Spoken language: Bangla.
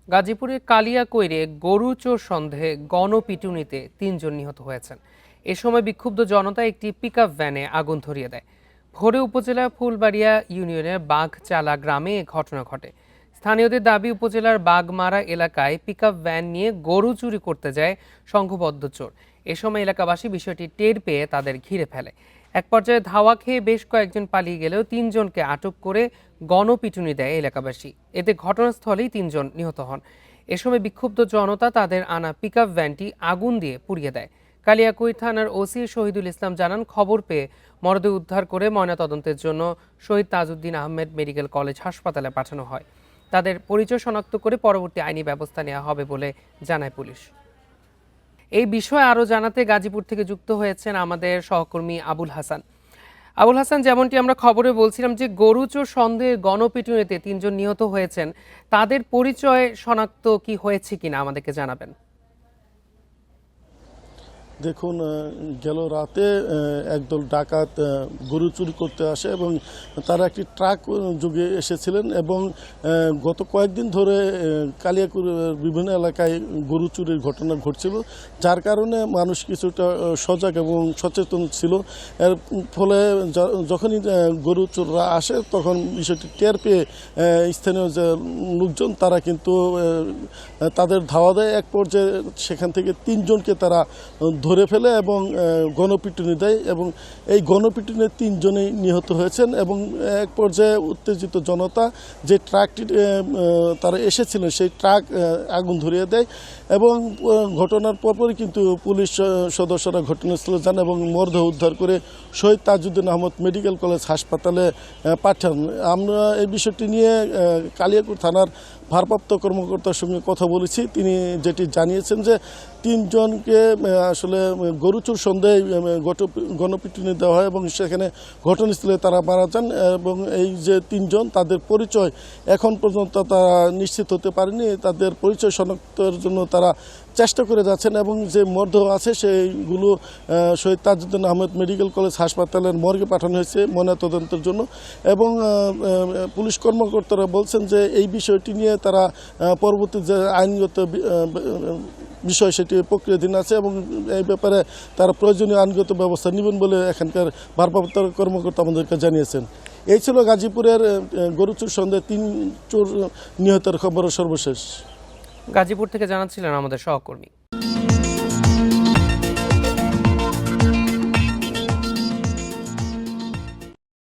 গাজীপুরের কালিয়াকৈরে গরু চোর সন্দেহে গণপিটুনিতে ৩ জন নিহত হয়েছেন। এ সময় বিক্ষুব্ধ জনতা একটি পিকআপ ভ্যানে আগুন ধরিয়ে দেয়। ভোরে উপজেলার ফুলবাড়িয়া ইউনিয়নের বাঘচালা গ্রামে এ ঘটনা ঘটে। স্থানীয়দের দাবি, উপজেলার বাগমারা এলাকায় পিকআপ ভ্যান নিয়ে গরু চুরি করতে যায় সংঘবদ্ধ চোর। এ সময় এলাকাবাসী বিষয়টি টের পেয়ে তাদের ঘিরে ফেলে। এক পর্যায়ে ধাওয়া খেয়ে বেশ কয়েকজন পালিয়ে গেলেও ৩ জনকে আটক করে গণপিটুনি দেয় এলাকাবাসী। এতে ঘটনাস্থলেই ৩ জন নিহত হন। এ সময় বিক্ষুব্ধ জনতা তাদের আনা পিকআপ ভ্যানটি আগুন দিয়ে পুড়িয়ে দেয়। কালিয়াকৈর থানার ওসি শহীদুল ইসলাম জানান, খবর পেয়ে মরদেহ উদ্ধার করে ময়নাতদন্তের জন্য শহীদ তাজউদ্দিন আহমেদ মেডিকেল কলেজ হাসপাতালে পাঠানো হয়। তাদের পরিচয় শনাক্ত করে পরবর্তী আইনি ব্যবস্থা নেওয়া হবে বলে জানায় পুলিশ। এই বিষয়ে আরও জানাতে গাজীপুর থেকে যুক্ত হয়েছেন আমাদের সহকর্মী আবুল হাসান। আবুল হাসান, যেমনটি আমরা খবরে বলছিলাম যে গরু চোর সন্দেহে গণপিটুনিতে ৩ জন নিহত হয়েছেন, তাদের পরিচয় শনাক্ত কি হয়েছে কিনা আমাদেরকে জানাবেন। দেখুন, গেল রাতে একদল ডাকাত গরু চুরি করতে আসে এবং তারা একটি ট্রাক যোগে এসেছিলেন এবং গত কয়েকদিন ধরে কালিয়াকুর বিভিন্ন এলাকায় গরু চুরির ঘটনা ঘটছিল, যার কারণে মানুষ কিছুটা সজাগ এবং সচেতন ছিল। এর ফলে যখনই গরু চোররা আসে তখন বিষয়টি টের পেয়ে স্থানীয় যে লোকজন তারা কিন্তু তাদের ধাওয়া দেয়। এক পর্যায়ে সেখান থেকে ৩ জনকে তারা ধরে ফেলে এবং গণপিটুনি দেয় এবং এই গণপিটুনিতে ৩ জনেই নিহত হয়েছেন এবং এক পর্যায়ে উত্তেজিত জনতা যে ট্রাকটি তারা এসেছিলেন সেই ট্রাক আগুন ধরিয়ে দেয় এবং ঘটনার পরপরই কিন্তু পুলিশ সদস্যরা ঘটনাস্থলে যান এবং মরদেহ উদ্ধার করে শহীদ তাজউদ্দিন আহমেদ মেডিকেল কলেজ হাসপাতালে পাঠান। আমরা এই বিষয়টি নিয়ে কালিয়াকৈর থানার ভারপ্রাপ্ত কর্মকর্তার সঙ্গে কথা বলেছি। তিনি যেটি জানিয়েছেন যে ৩ জনকে আসলে গরু চোর সন্দেহে গণপিটুনি দেওয়া হয় এবং সেখানে ঘটনাস্থলে তারা মারা যান এবং এই যে ৩ জন তাদের পরিচয় এখন পর্যন্ত তারা নিশ্চিত হতে পারেনি। তাদের পরিচয় শনাক্তের জন্য তারা চেষ্টা করে যাচ্ছেন এবং যে মরদেহ আছে সেইগুলো শহীদ তাজউদ্দিন আহমেদ মেডিকেল কলেজ হাসপাতালের মর্গে পাঠানো হয়েছে ময়নাতদন্তের জন্য এবং পুলিশ কর্মকর্তারা বলছেন যে এই বিষয়টি নিয়ে তারা পরবর্তী যে আইনগত বিষয় সেটি প্রক্রিয়াধীন আছে এবং এই ব্যাপারে তারা প্রয়োজনীয় আইনগত ব্যবস্থা নেবেন বলে এখানকার ভারপ্রাপ্ত কর্মকর্তা আমাদেরকে জানিয়েছেন। এই ছিল গাজীপুরের গরু চোর সন্দেহে ৩ চোর নিহতের খবর সর্বশেষ। গাজীপুর থেকে জানাচ্ছিলেন আমাদের সহকর্মী।